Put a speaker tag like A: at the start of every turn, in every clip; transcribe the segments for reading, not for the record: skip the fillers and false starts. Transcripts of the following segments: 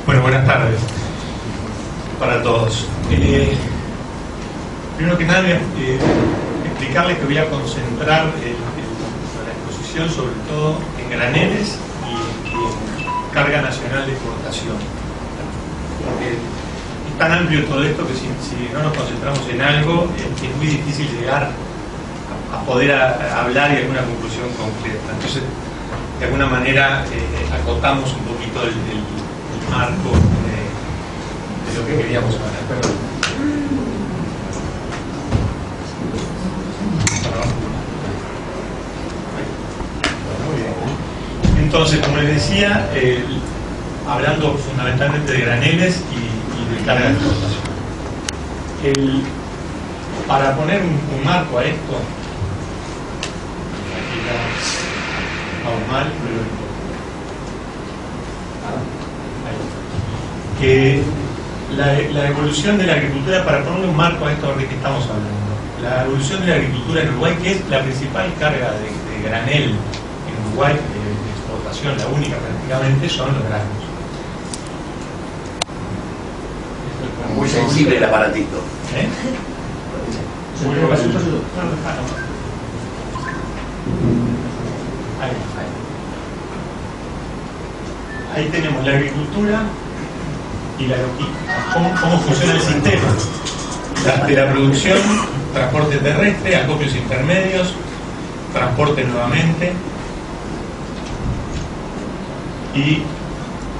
A: Bueno, buenas tardes para todos. Primero que nada, explicarles que voy a concentrar la exposición sobre todo en graneles y en carga nacional de exportación. Porque es tan amplio todo esto que si no nos concentramos en algo, es muy difícil llegar a poder hablar y alguna conclusión concreta. Entonces, de alguna manera, acotamos un poquito el marco de lo que queríamos hablar. Perdón. Muy bien. Entonces, como les decía, hablando fundamentalmente de graneles y de carga de exportación. Para poner un marco a esto, aquí vamos mal, pero que la evolución de la agricultura, para ponerle un marco a esto de que estamos hablando, la evolución de la agricultura en Uruguay, que es la principal carga de granel en Uruguay, de exportación, la única prácticamente, son los granos.
B: Muy sensible el aparatito.
A: ¿Eh? Ahí tenemos la agricultura y cómo funciona el sistema de la producción, transporte terrestre, acopios intermedios, transporte nuevamente, y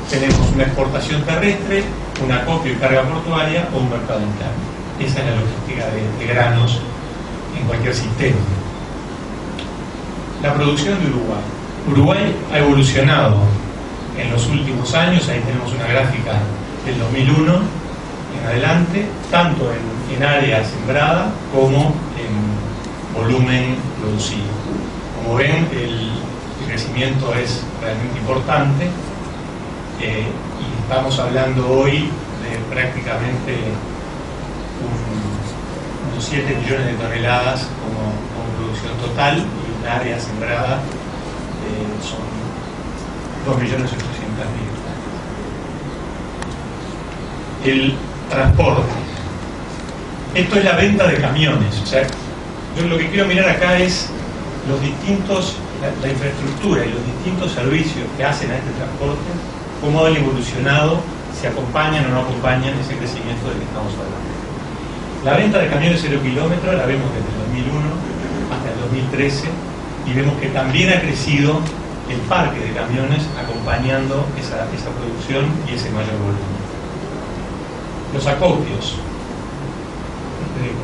A: tenemos una exportación terrestre, un acopio y carga portuaria o un mercado interno. Esa es la logística de granos en cualquier sistema. La producción de Uruguay. Uruguay ha evolucionado en los últimos años, ahí tenemos una gráfica del 2001 en adelante, tanto en área sembrada como en volumen producido. Como ven, el crecimiento es realmente importante, y estamos hablando hoy de prácticamente unos 7 millones de toneladas como producción total, y en área sembrada son 2.800.000. El transporte. Esto es la venta de camiones. O sea, yo lo que quiero mirar acá es los distintos, la infraestructura y los distintos servicios que hacen a este transporte, cómo han evolucionado, si acompañan o no acompañan ese crecimiento del que estamos hablando. La venta de camiones 0 kilómetros la vemos desde el 2001 hasta el 2013, y vemos que también ha crecido el parque de camiones acompañando esa producción y ese mayor volumen. Los acopios,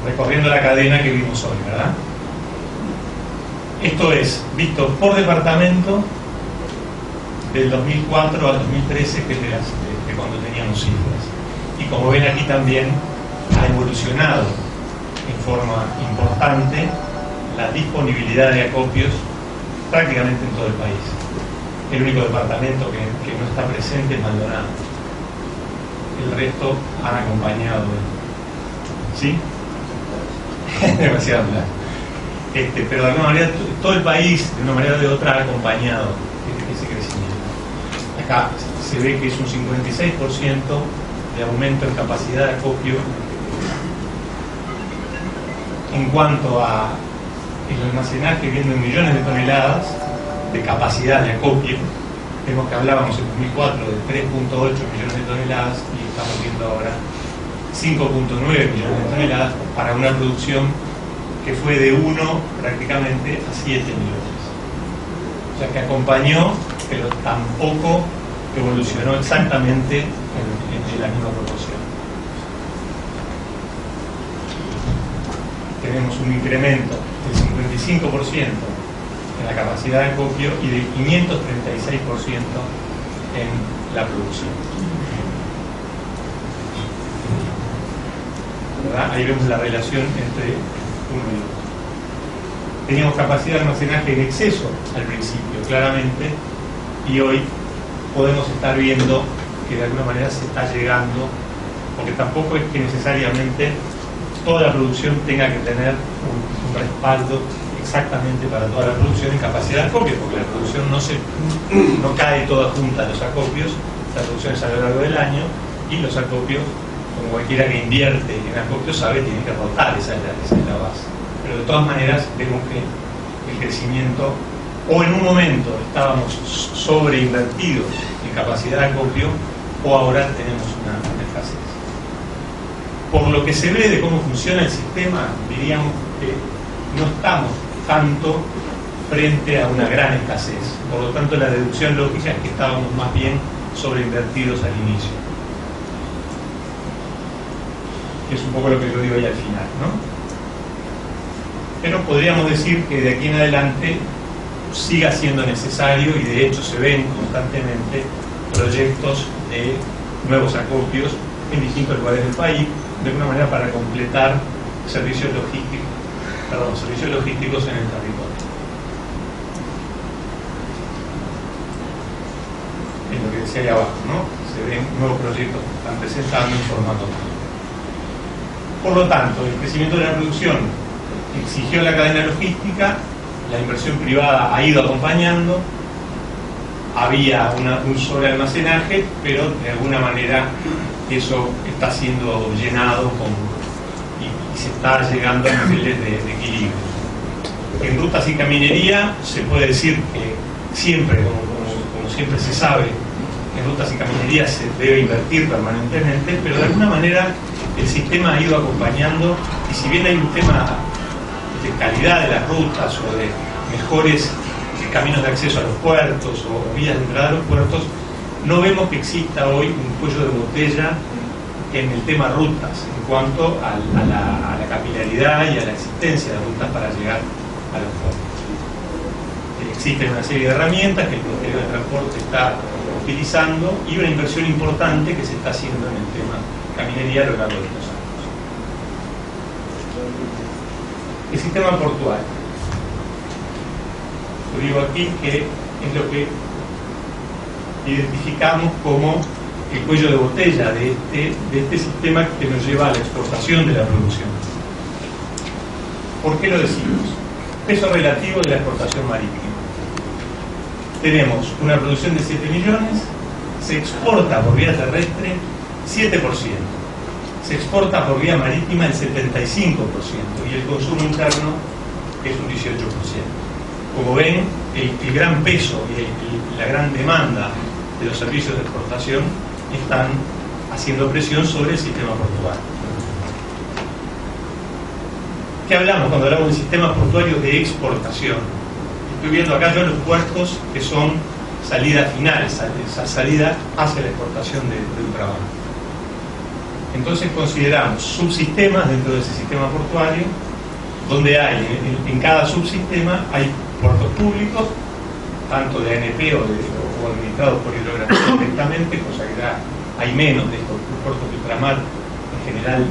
A: recorriendo la cadena que vimos hoy, ¿verdad? Esto es visto por departamento del 2004 al 2013, que es de cuando teníamos cifras. Y como ven aquí también ha evolucionado en forma importante la disponibilidad de acopios prácticamente en todo el país. El único departamento que no está presente es Maldonado. El resto han acompañado. ¿Sí? Demasiado claro. Pero de alguna manera todo el país, de una manera o de otra, ha acompañado ese crecimiento. Acá se ve que es un 56% de aumento en capacidad de acopio. En cuanto a el almacenaje, viendo en millones de toneladas de capacidad de acopio, vemos que hablábamos en 2004 de 3.8 millones de toneladas y estamos viendo ahora 5.9 millones de toneladas para una producción que fue de 1 prácticamente a 7 millones. O sea que acompañó, pero tampoco evolucionó exactamente en la misma proporción. Tenemos un incremento del 55% en la capacidad de acopio y del 536% en la producción. ¿Verdad? Ahí vemos la relación entre uno y otro. Teníamos capacidad de almacenaje en exceso al principio, claramente, y hoy podemos estar viendo que de alguna manera se está llegando, porque tampoco es que necesariamente toda la producción tenga que tener un respaldo exactamente para toda la producción en capacidad de acopio, porque la producción no cae toda junta a los acopios, las producciones a lo largo del año, y los acopios, como cualquiera que invierte en acopios sabe, tiene que rotar, esa es la base. Pero de todas maneras vemos que el crecimiento, o en un momento estábamos sobreinvertidos en capacidad de acopio, o ahora tenemos una escasez. Por lo que se ve de cómo funciona el sistema, diríamos que no estamos tanto frente a una gran escasez. Por lo tanto, la deducción lógica es que estábamos más bien sobreinvertidos al inicio. Que es un poco lo que yo digo ahí al final, ¿no? Pero podríamos decir que de aquí en adelante siga siendo necesario, y de hecho se ven constantemente proyectos de nuevos acopios en distintos lugares del país, de alguna manera para completar servicios logísticos en el territorio. Es lo que decía ahí abajo, ¿no? Se ven nuevos proyectos que están presentando en formato. Por lo tanto, el crecimiento de la producción exigió la cadena logística, la inversión privada ha ido acompañando, había un sobrealmacenaje, pero de alguna manera eso está siendo llenado y se está llegando a niveles de equilibrio. En rutas y caminería se puede decir que siempre, como siempre se sabe, en rutas y caminería se debe invertir permanentemente, pero de alguna manera el sistema ha ido acompañando, y si bien hay un tema de calidad de las rutas o de mejores caminos de acceso a los puertos o vías de entrada a los puertos, no vemos que exista hoy un cuello de botella en el tema rutas, en cuanto a la capilaridad y a la existencia de rutas para llegar a los puertos. Existen una serie de herramientas que el Ministerio de Transporte está utilizando, y una inversión importante que se está haciendo en el tema caminería a lo largo de estos años. El sistema portuario. Yo digo aquí que es lo que identificamos como el cuello de botella de este sistema que nos lleva a la exportación de la producción. ¿Por qué lo decimos? Peso relativo de la exportación marítima. Tenemos una producción de 7 millones, se exporta por vía terrestre 7%, se exporta por vía marítima el 75%, y el consumo interno es un 18%. Como ven, el gran peso y la gran demanda de los servicios de exportación están haciendo presión sobre el sistema portuario. ¿Qué hablamos cuando hablamos del sistema portuario de exportación? Estoy viendo acá yo los puertos que son salida final, salida hacia la exportación de un trabajo. Entonces consideramos subsistemas dentro de ese sistema portuario, donde hay, en cada subsistema hay puertos públicos, tanto de ANP o administrados por hidrografía directamente, cosa que ya hay menos de estos puertos de ultramar, en general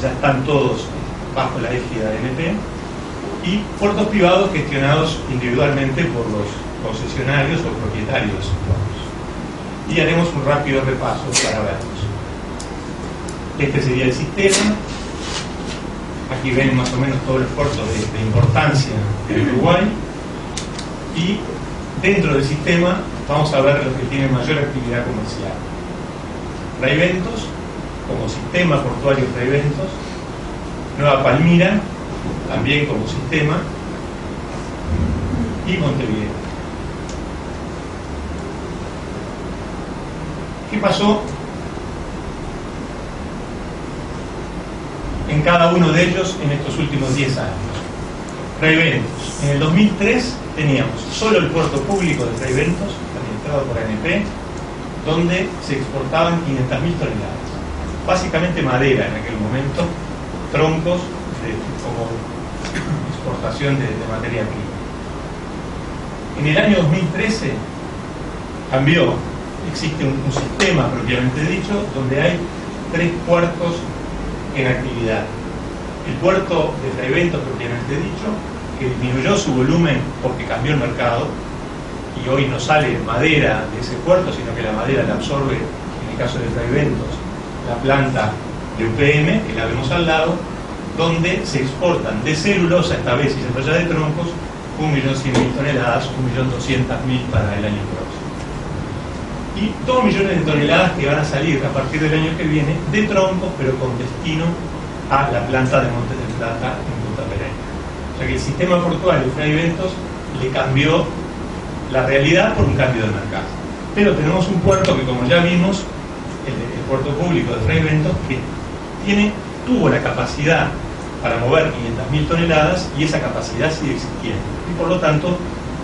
A: ya están todos bajo la égida de ANP, y puertos privados gestionados individualmente por los concesionarios o propietarios de esos puertos. Y haremos un rápido repaso para verlos. Este sería el sistema. Aquí ven más o menos todos los puertos de importancia de Uruguay, y dentro del sistema vamos a ver los que tienen mayor actividad comercial. Fraiventos, como sistema portuario Fraiventos, Nueva Palmira, también como sistema, y Montevideo. ¿Qué pasó en cada uno de ellos en estos últimos 10 años? Fraiventos. En el 2003 teníamos solo el puerto público de Fraiventos, administrado por ANP, donde se exportaban 500.000 toneladas. Básicamente madera en aquel momento, troncos como exportación de materia prima. En el año 2013 cambió. Existe un sistema propiamente dicho, donde hay 3 puertos en actividad. El puerto de Fraiventos propiamente dicho, que disminuyó su volumen porque cambió el mercado, y hoy no sale madera de ese puerto, sino que la madera la absorbe, en el caso de Fraiventos, la planta de UPM, que la vemos al lado, donde se exportan de celulosa, esta vez y se de troncos, 1.100.000 toneladas, 1.200.000 para el año próximo. y 2 millones de toneladas que van a salir a partir del año que viene de troncos, pero con destino a la planta de Montes del Plata en Punta Pereira. O sea que el sistema portuario de Fray Bentos le cambió la realidad por un cambio de mercado. Pero tenemos un puerto que, como ya vimos, el puerto público de Fray Bentos, que tuvo la capacidad para mover 500.000 toneladas y esa capacidad sigue existiendo. Y por lo tanto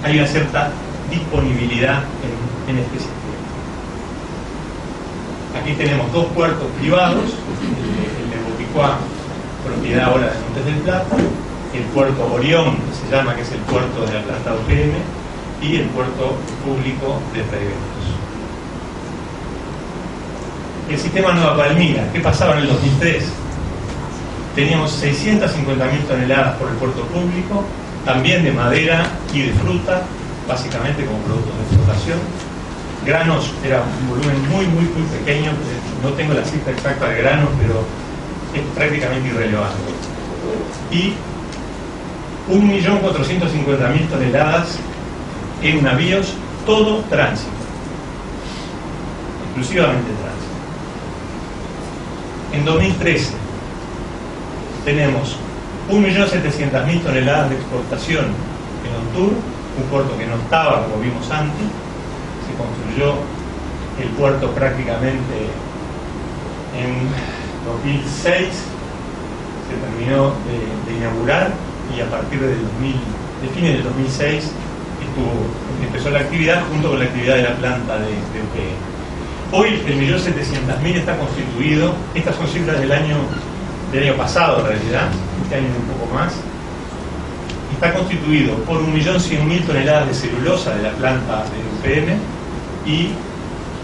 A: hay una cierta disponibilidad en este sistema. Aquí tenemos dos puertos privados, el de Boticuá, propiedad ahora de Montes del Plata, el puerto Orión, que se llama, que es el puerto de la planta UPM, y el puerto público de Fray Bentos. El sistema Nueva Palmira, ¿qué pasaba en el 2003? Teníamos 650.000 toneladas por el puerto público, también de madera y de fruta, básicamente como productos de exportación. Granos era un volumen muy pequeño, no tengo la cifra exacta de granos, pero es prácticamente irrelevante. Y 1.450.000 toneladas en navíos, todo tránsito, exclusivamente tránsito. En 2013 tenemos 1.700.000 toneladas de exportación en Ontur, un puerto que no estaba, como vimos antes. Se construyó el puerto prácticamente en 2006, se terminó de inaugurar y a partir de fines del 2006 empezó la actividad junto con la actividad de la planta de UPM. Hoy el 1.700.000 está constituido, estas son cifras del año pasado en realidad, este año un poco más. Está constituido por 1.100.000 toneladas de celulosa de la planta de UPM y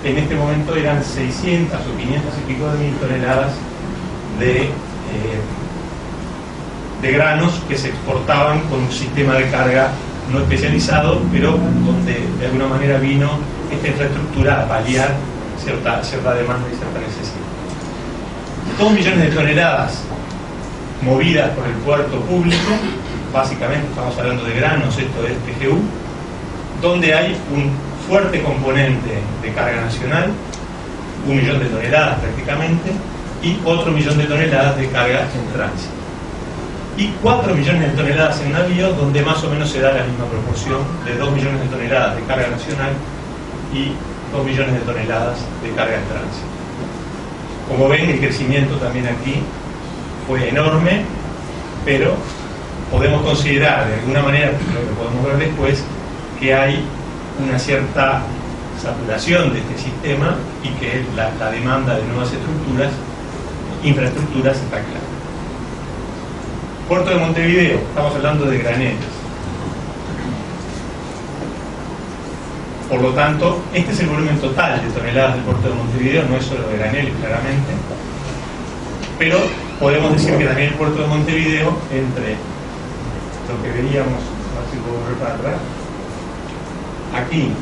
A: en este momento eran 600 o 500 y pico de mil toneladas de granos que se exportaban con un sistema de carga no especializado, pero donde de alguna manera vino esta infraestructura a paliar cierta demanda y cierta necesidad. 2 millones de toneladas movidas por el puerto público, básicamente estamos hablando de granos, esto es PGU, donde hay un fuerte componente de carga nacional, 1 millón de toneladas prácticamente, y otro 1 millón de toneladas de carga en tránsito. Y 4 millones de toneladas en navío, donde más o menos se da la misma proporción de 2 millones de toneladas de carga nacional y 2 millones de toneladas de carga en tránsito. Como ven, el crecimiento también aquí fue enorme, pero podemos considerar de alguna manera, lo que podemos ver después, que hay una cierta saturación de este sistema y que la demanda de nuevas infraestructuras está clara. Puerto de Montevideo, estamos hablando de graneles. Por lo tanto, este es el volumen total de toneladas del puerto de Montevideo, no es solo de graneles claramente, pero podemos decir que también el puerto de Montevideo, entre lo que veíamos, a ver si puedo volver para atrás, aquí,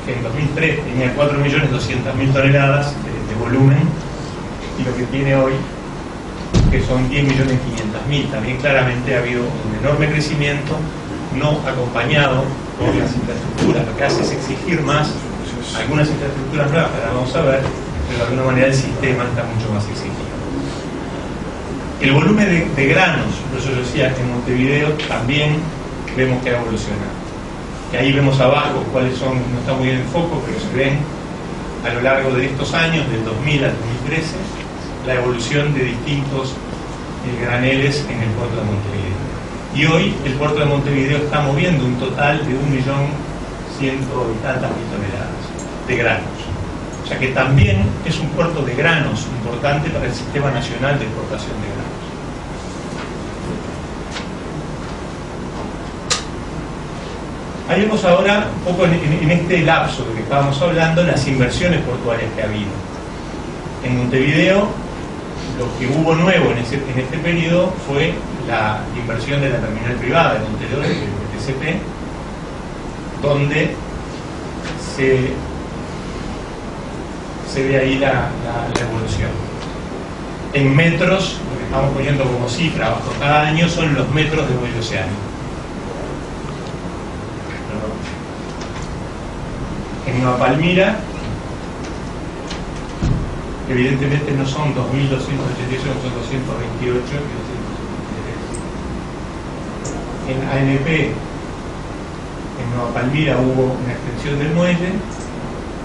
A: que en 2003 tenía 4.200.000 toneladas de volumen, y lo que tiene hoy, que son 10.500.000, también claramente ha habido un enorme crecimiento, no acompañado por las infraestructuras. Lo que hace es exigir más algunas infraestructuras nuevas, que ahora vamos a ver, pero de alguna manera el sistema está mucho más exigido. El volumen de granos, por eso yo decía que en Montevideo también vemos que ha evolucionado. Que ahí vemos abajo cuáles son, no está muy bien en foco, pero se ven a lo largo de estos años, del 2000 al 2013, la evolución de distintos graneles en el puerto de Montevideo. Y hoy el puerto de Montevideo está moviendo un total de 1.100.000 toneladas de granos. O sea que también es un puerto de granos importante para el Sistema Nacional de Exportación de Granos. Ahí vemos ahora un poco en este lapso de que estábamos hablando, las inversiones portuarias que ha habido. En Montevideo, lo que hubo nuevo en este periodo fue la inversión de la terminal privada de Montevideo, del TCP, donde se ve ahí la evolución. En metros, lo que estamos poniendo como cifra bajo cada año son los metros de vuelo oceánico. En Nueva Palmira evidentemente no son 2.288, son 228 y 273. En ANP, en Nueva Palmira, hubo una extensión del muelle.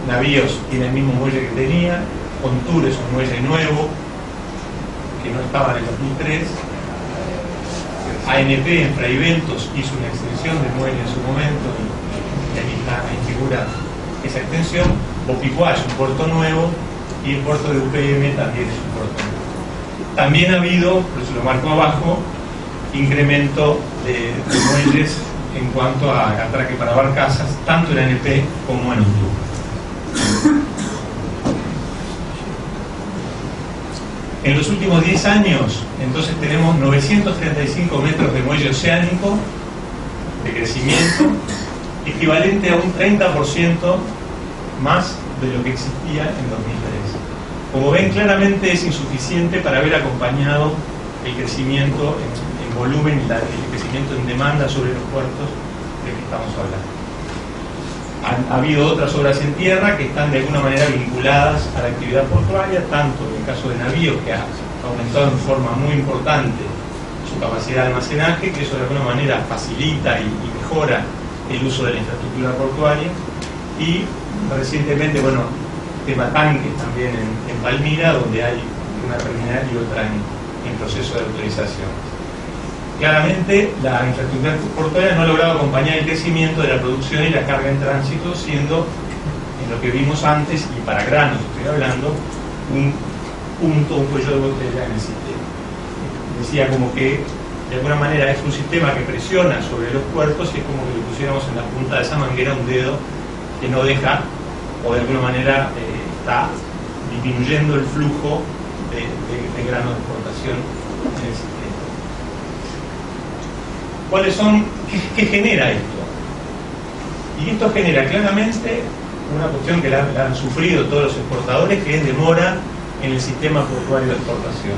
A: Navíos tiene el mismo muelle que tenía. Contur es un muelle nuevo que no estaba en el 2003. ANP en Fraiventos hizo una extensión del muelle en su momento y ahí figura esa extensión. Bopicuá es un puerto nuevo y el puerto de UPM también es un puerto nuevo. También ha habido, por eso lo marco abajo, incremento de muelles en cuanto a atraque para barcazas, tanto en ANP como en UTU. En los últimos 10 años, entonces, tenemos 935 metros de muelle oceánico de crecimiento, equivalente a un 30% más de lo que existía en 2003. Como ven, claramente es insuficiente para haber acompañado el crecimiento en volumen y el crecimiento en demanda sobre los puertos de que estamos hablando. Ha habido otras obras en tierra que están de alguna manera vinculadas a la actividad portuaria, tanto en el caso de navíos, que ha aumentado en forma muy importante su capacidad de almacenaje, que eso de alguna manera facilita y mejora el uso de la infraestructura portuaria, y recientemente, bueno, tema tanques también en Palmira, donde hay una terminal y otra en proceso de autorización. Claramente la infraestructura portuaria no ha logrado acompañar el crecimiento de la producción y la carga en tránsito, siendo, en lo que vimos antes, y para granos estoy hablando, un punto, un cuello de botella en el sistema. Decía como que de alguna manera es un sistema que presiona sobre los puertos y es como que le pusiéramos en la punta de esa manguera un dedo que no deja, o de alguna manera está disminuyendo el flujo de granos de exportación en el sistema. ¿Cuáles son? ¿Qué genera esto? Y esto genera claramente una cuestión que la han sufrido todos los exportadores, que es demora en el sistema portuario de exportación.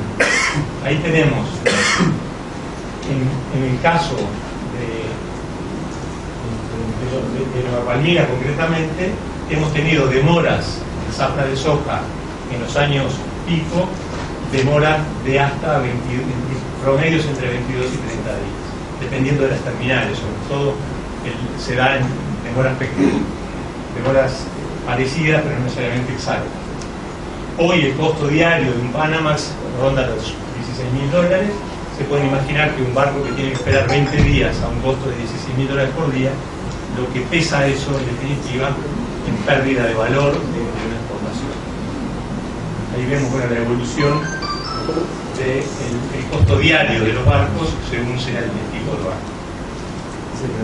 A: Ahí tenemos, en el caso de Nueva Palmira concretamente, hemos tenido demoras en zafra de soja en los años pico, demoras de hasta promedios entre 22 y 30 días. Dependiendo de las terminales, sobre todo se da en demoras parecidas, pero no necesariamente exactas. Hoy el costo diario de un Panamax ronda los $16.000. Se pueden imaginar que un barco que tiene que esperar 20 días a un costo de $16.000 por día, lo que pesa eso en definitiva en pérdida de valor de una exportación. Ahí vemos, bueno, la evolución del costo diario de los barcos según sea el tipo de barco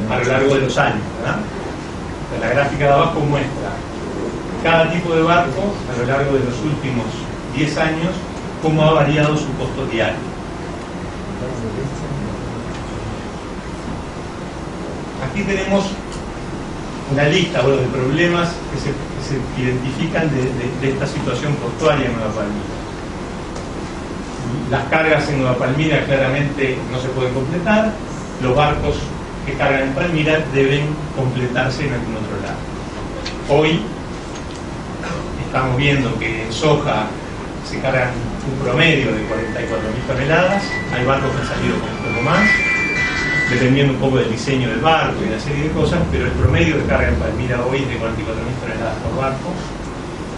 A: a lo largo de los años, ¿verdad? La gráfica de abajo muestra cada tipo de barco a lo largo de los últimos 10 años cómo ha variado su costo diario. Aquí tenemos una lista, bueno, de problemas que se identifican de esta situación portuaria en Nueva Palmira. Las cargas en Nueva Palmira claramente no se pueden completar. Los barcos que cargan en Palmira deben completarse en algún otro lado. Hoy estamos viendo que en soja se cargan un promedio de 44.000 toneladas. Hay barcos que han salido con un poco más, dependiendo un poco del diseño del barco y de una serie de cosas, pero el promedio de carga en Palmira hoy es de 44.000 toneladas por barco.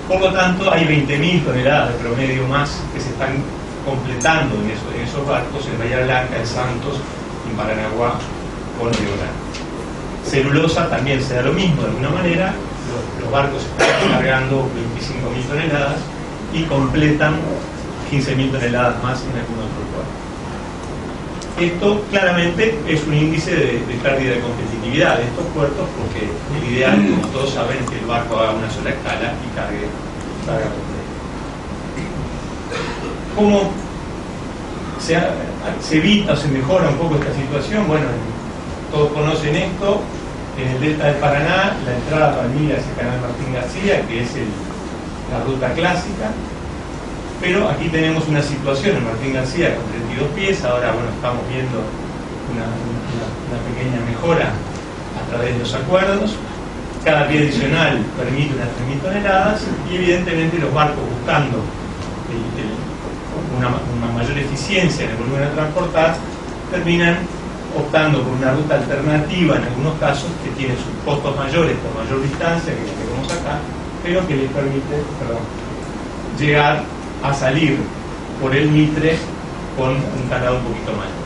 A: Por lo tanto, hay 20.000 toneladas de promedio más que se están completando en esos barcos en Bahía Blanca, en Santos, en Paranaguá, con Río Grande. Celulosa también se da lo mismo de alguna manera. Los barcos están cargando 25.000 toneladas y completan 15.000 toneladas más en algún otro puerto. Esto claramente es un índice de pérdida de competitividad de estos puertos, porque el ideal, como todos saben, es que el barco haga una sola escala y cargue completa. ¿Cómo se evita o se mejora un poco esta situación? Bueno, todos conocen esto. En el delta del Paraná, la entrada a Palmira es el canal Martín García, que es la ruta clásica. Pero aquí tenemos una situación en Martín García con 32 pies. Ahora, bueno, estamos viendo una pequeña mejora a través de los acuerdos. Cada pie adicional permite unas 3.000 toneladas y evidentemente los barcos, buscando una mayor eficiencia en el volumen a transportar, terminan optando por una ruta alternativa en algunos casos que tiene sus costos mayores por mayor distancia que la que vemos acá, pero que les permite llegar a salir por el Mitre con un cargado un poquito mayor.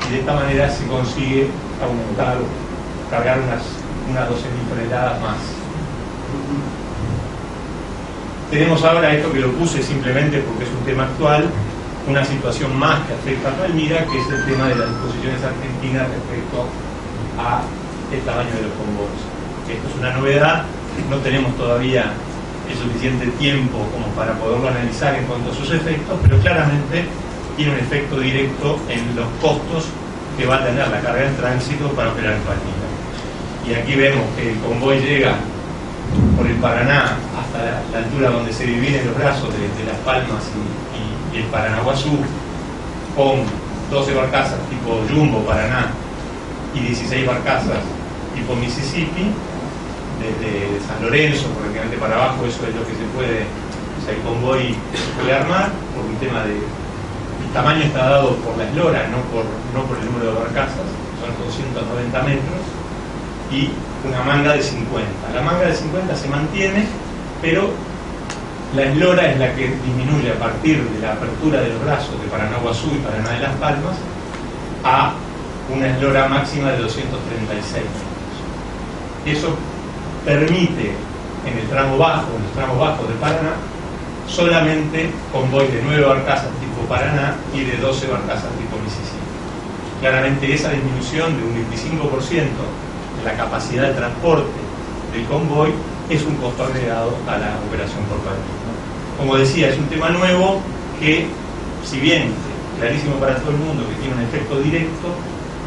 A: Y de esta manera se consigue aumentar, cargar unas 12.000 toneladas más. Tenemos ahora esto que lo puse simplemente porque es un tema actual, una situación más que afecta a Palmira, que es el tema de las disposiciones argentinas respecto a el tamaño de los convoys. Esto es una novedad, no tenemos todavía el suficiente tiempo como para poderlo analizar en cuanto a sus efectos, pero claramente tiene un efecto directo en los costos que va a tener la carga en tránsito para operar en Palmira. Y aquí vemos que el convoy llega por el Paraná hasta la altura donde se dividen los brazos de Las Palmas y el Paranaguazú, con 12 barcazas tipo Jumbo Paraná y 16 barcazas tipo Mississippi, desde San Lorenzo prácticamente para abajo. Eso es lo que se puede, o sea, el convoy se puede armar por un tema de... El tamaño está dado por la eslora, no por el número de barcazas, son 290 metros, y una manga de 50. La manga de 50 se mantiene, pero la eslora es la que disminuye a partir de la apertura de los brazos de Paranaguazú y Paraná de Las Palmas a una eslora máxima de 236 metros. Eso permite en el tramo bajo, en los tramos bajos de Paraná, solamente convoy de 9 barcazas tipo Paraná y de 12 barcazas tipo Mississippi. Claramente esa disminución de un 25% de la capacidad de transporte del convoy es un costo agregado a la operación por Palmira. Como decía, es un tema nuevo que, si bien clarísimo para todo el mundo que tiene un efecto directo,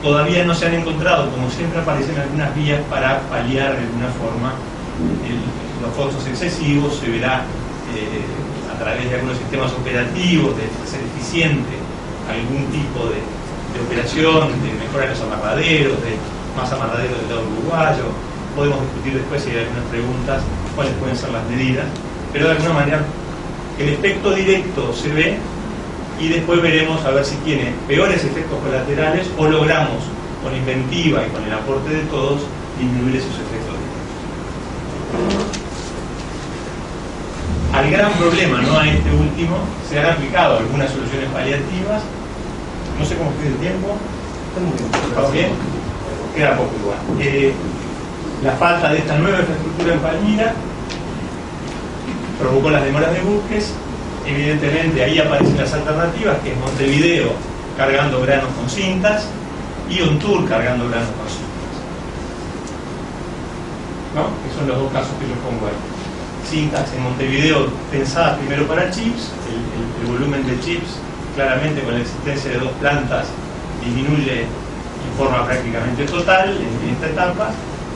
A: todavía no se han encontrado, como siempre aparecen algunas vías para paliar de alguna forma los costos excesivos. Se verá a través de algunos sistemas operativos de hacer eficiente algún tipo de operación, de mejora de los amarraderos, de más amarraderos del lado uruguayo. Podemos discutir después, si hay algunas preguntas, cuáles pueden ser las medidas, pero de alguna manera el efecto directo se ve y después veremos a ver si tiene peores efectos colaterales o logramos con inventiva y con el aporte de todos disminuir esos efectos directos. Al gran problema, no a este último, se han aplicado algunas soluciones paliativas. No sé cómo estoy de tiempo. ¿Está bien? Queda poco igual. La falta de esta nueva infraestructura en Palmira provocó las demoras de buques. Evidentemente ahí aparecen las alternativas, que es Montevideo cargando granos con cintas y Ontour cargando granos con cintas, ¿no? Que son los dos casos que yo pongo ahí. Cintas en Montevideo pensadas primero para chips, el volumen de chips claramente con la existencia de dos plantas disminuye en forma prácticamente total en esta etapa,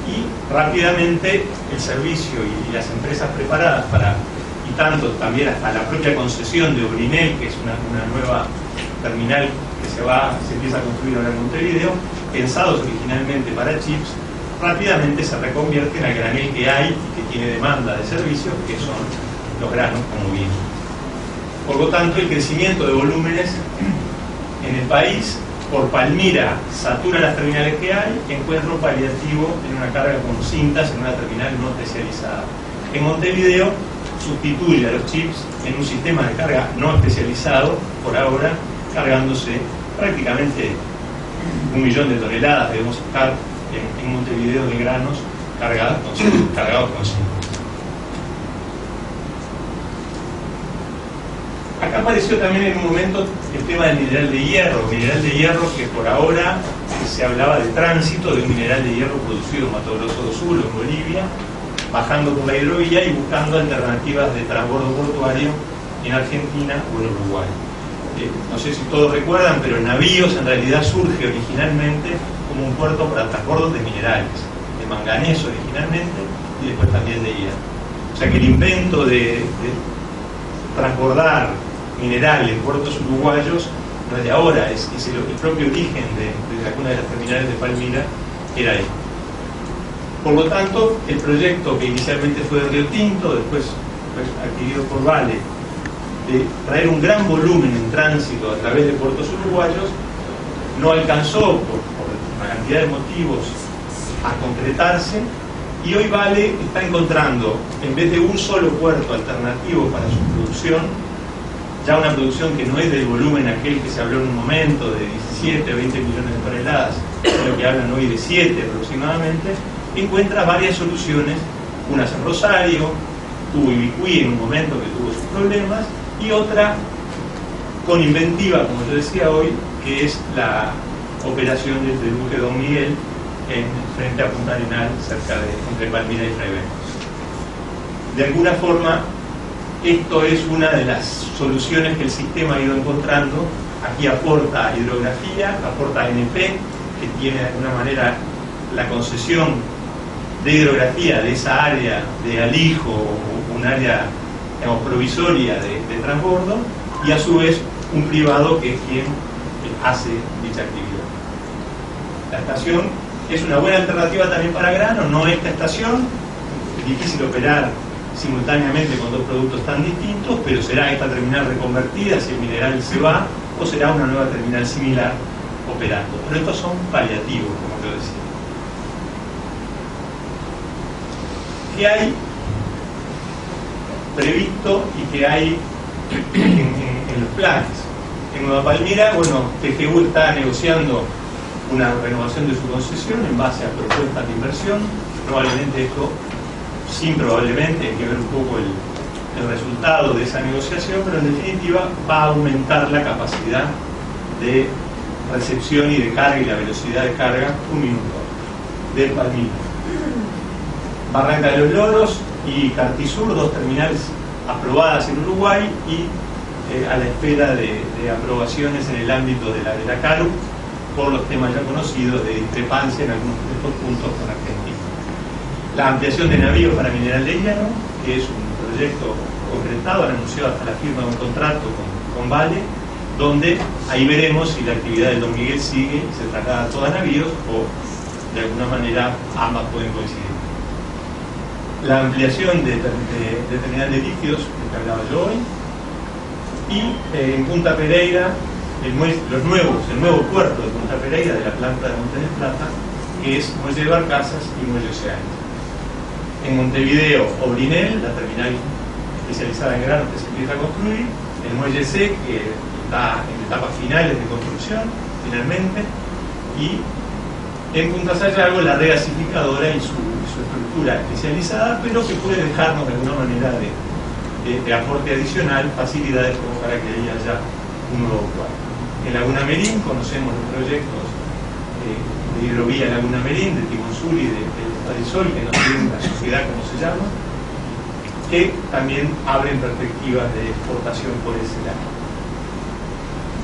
A: y rápidamente el servicio y las empresas preparadas para, y tanto también hasta la propia concesión de Obrinel, que es una nueva terminal que se empieza a construir ahora en Montevideo, pensados originalmente para chips, rápidamente se reconvierten al granel que hay y que tiene demanda de servicios, que son los granos como bien. Por lo tanto, el crecimiento de volúmenes en el país por Palmira satura las terminales que hay, encuentra un paliativo en una carga con cintas en una terminal no especializada. En Montevideo sustituye a los chips en un sistema de carga no especializado, por ahora cargándose prácticamente 1 millón de toneladas debemos estar en Montevideo de granos cargados con cintas. Acá apareció también en un momento el tema del mineral de hierro que por ahora se hablaba de tránsito de un mineral de hierro producido en Mato Grosso do Sul, en Bolivia, bajando por la hidrovía y buscando alternativas de transbordo portuario en Argentina o en Uruguay. No sé si todos recuerdan, pero Navíos en realidad surge originalmente como un puerto para transbordos de minerales, de manganeso originalmente y después también de hierro. O sea que el invento de transbordar mineral en puertos uruguayos no es de ahora, es el propio origen de alguna de las terminales de Palmira era ahí. Por lo tanto, el proyecto que inicialmente fue de Río Tinto, después fue adquirido por Vale de traer un gran volumen en tránsito a través de puertos uruguayos, no alcanzó por una cantidad de motivos a concretarse, y hoy Vale está encontrando, en vez de un solo puerto alternativo para su producción, ya una producción que no es del volumen aquel que se habló en un momento, de 17 o 20 millones de toneladas, sino que hablan hoy de 7 aproximadamente, encuentra varias soluciones, unas en Rosario, tuvo Ibicuí en un momento que tuvo sus problemas, y otra con inventiva, como yo decía hoy, que es la operación desde el buque Don Miguel frente a Punta Arenal, entre Palmira y Fraiventos. De alguna forma, esto es una de las soluciones que el sistema ha ido encontrando. Aquí aporta hidrografía, aporta ANP, que tiene de alguna manera la concesión de hidrografía de esa área de alijo, o un área, digamos, provisoria de transbordo, y a su vez un privado que es quien hace dicha actividad. La estación es una buena alternativa también para grano, no esta estación, es difícil operar simultáneamente con dos productos tan distintos, pero será esta terminal reconvertida si el mineral se va, o será una nueva terminal similar operando. Pero estos son paliativos, como yo decía. ¿Qué hay previsto y qué hay en los planes? En Nueva Palmira, bueno, TGU está negociando una renovación de su concesión en base a propuestas de inversión. Probablemente esto, probablemente, hay que ver un poco el resultado de esa negociación, pero en definitiva va a aumentar la capacidad de recepción y de carga y la velocidad de carga, un minuto, de Palmira. Barranca de los Loros y Cartizur, dos terminales aprobadas en Uruguay y a la espera de aprobaciones en el ámbito de la CARU, por los temas ya conocidos de discrepancia en algunos de estos puntos con Argentina. La ampliación de navíos para mineral de hierro, que es un proyecto concretado, han anunciado hasta la firma de un contrato con Vale, donde ahí veremos si la actividad del Don Miguel sigue, se traslada a todos navíos, o de alguna manera ambas pueden coincidir. La ampliación de terminal de líquidos, que hablaba yo hoy, y en Punta Pereira, el nuevo puerto de Punta Pereira, de la planta de Monte de Plata, que es muelle de barcazas y muelle oceánico. En Montevideo, Obrinel, la terminal especializada en grano que se empieza a construir, el muelle C, que está en etapas finales de construcción, finalmente, y en Punta Sayago, la regasificadora y su estructura especializada, pero que puede dejarnos de alguna manera de aporte adicional, facilidades como para que haya un nuevo cuadro. En Laguna Merín conocemos los proyectos de hidrovía Laguna Merín, de Timonsul y de Sol, que no tienen la sociedad como se llama, que también abren perspectivas de exportación por ese lado.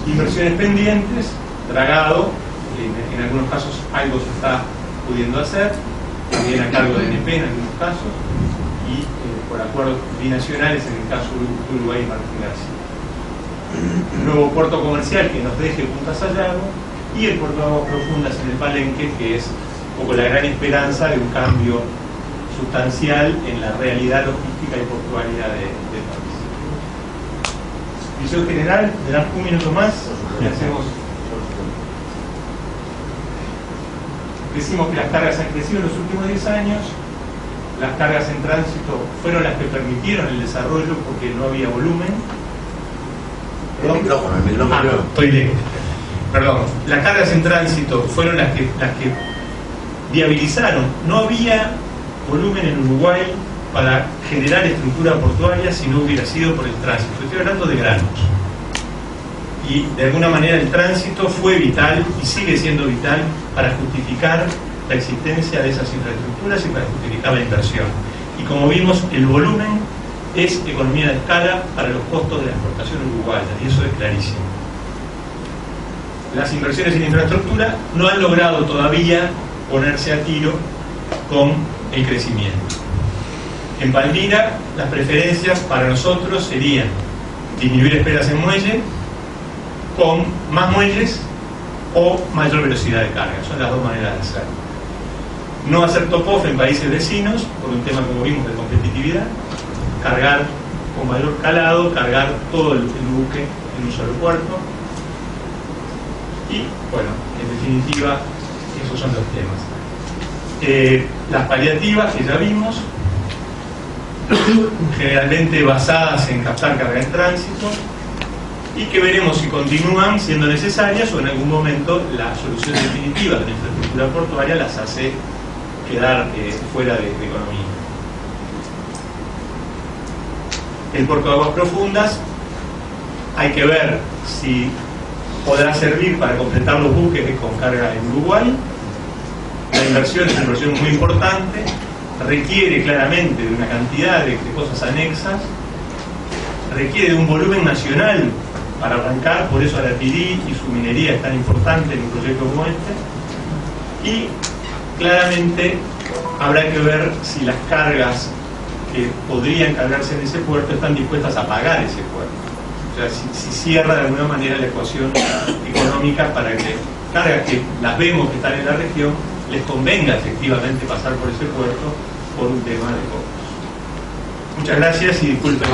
A: Inversiones pendientes, dragado, en algunos casos algo se está pudiendo hacer, también a cargo de ANP en algunos casos, y por acuerdos binacionales en el caso de Uruguay y Martín García. El nuevo puerto comercial que nos deje Punta Sayago, y el puerto de Aguas Profundas en el Palenque, que es un poco la gran esperanza de un cambio sustancial en la realidad logística y portuaria del país. Visión general, me dan un minuto más y hacemos. Decimos que las cargas han crecido en los últimos 10 años, las cargas en tránsito fueron las que permitieron el desarrollo porque no había volumen.
B: El micrófono.
A: Estoy lejos. Perdón, las cargas en tránsito fueron las que viabilizaron. No había volumen en Uruguay para generar estructura portuaria si no hubiera sido por el tránsito. Estoy hablando de granos. Y de alguna manera el tránsito fue vital y sigue siendo vital para justificar la existencia de esas infraestructuras y para justificar la inversión. Y como vimos, el volumen es economía de escala para los costos de la exportación uruguaya, y eso es clarísimo. Las inversiones en infraestructura no han logrado todavía ponerse a tiro con el crecimiento. En Palmira, las preferencias para nosotros serían disminuir esperas en muelle, con más muelles o mayor velocidad de carga. Son las dos maneras de hacerlo. No hacer top-off en países vecinos, por un tema, como vimos, de competitividad. Cargar con mayor calado cargar todo el buque en un solo puerto. Y bueno, en definitiva, esos son los temas. Las paliativas que ya vimos, generalmente basadas en captar carga en tránsito, y que veremos si continúan siendo necesarias o en algún momento la solución definitiva de la infraestructura portuaria las hace quedar fuera de economía. El puerto de aguas profundas, hay que ver si podrá servir para completar los buques con carga en Uruguay. La inversión es una inversión muy importante, requiere claramente de una cantidad de cosas anexas, requiere de un volumen nacional para arrancar, por eso Arapirí y su minería es tan importante en un proyecto como este, y claramente habrá que ver si las cargas que podrían cargarse en ese puerto están dispuestas a pagar ese puerto. O sea, si cierra de alguna manera la ecuación económica para que cargas que las vemos que están en la región les convenga efectivamente pasar por ese puerto por un tema de costos. Muchas gracias y disculpen.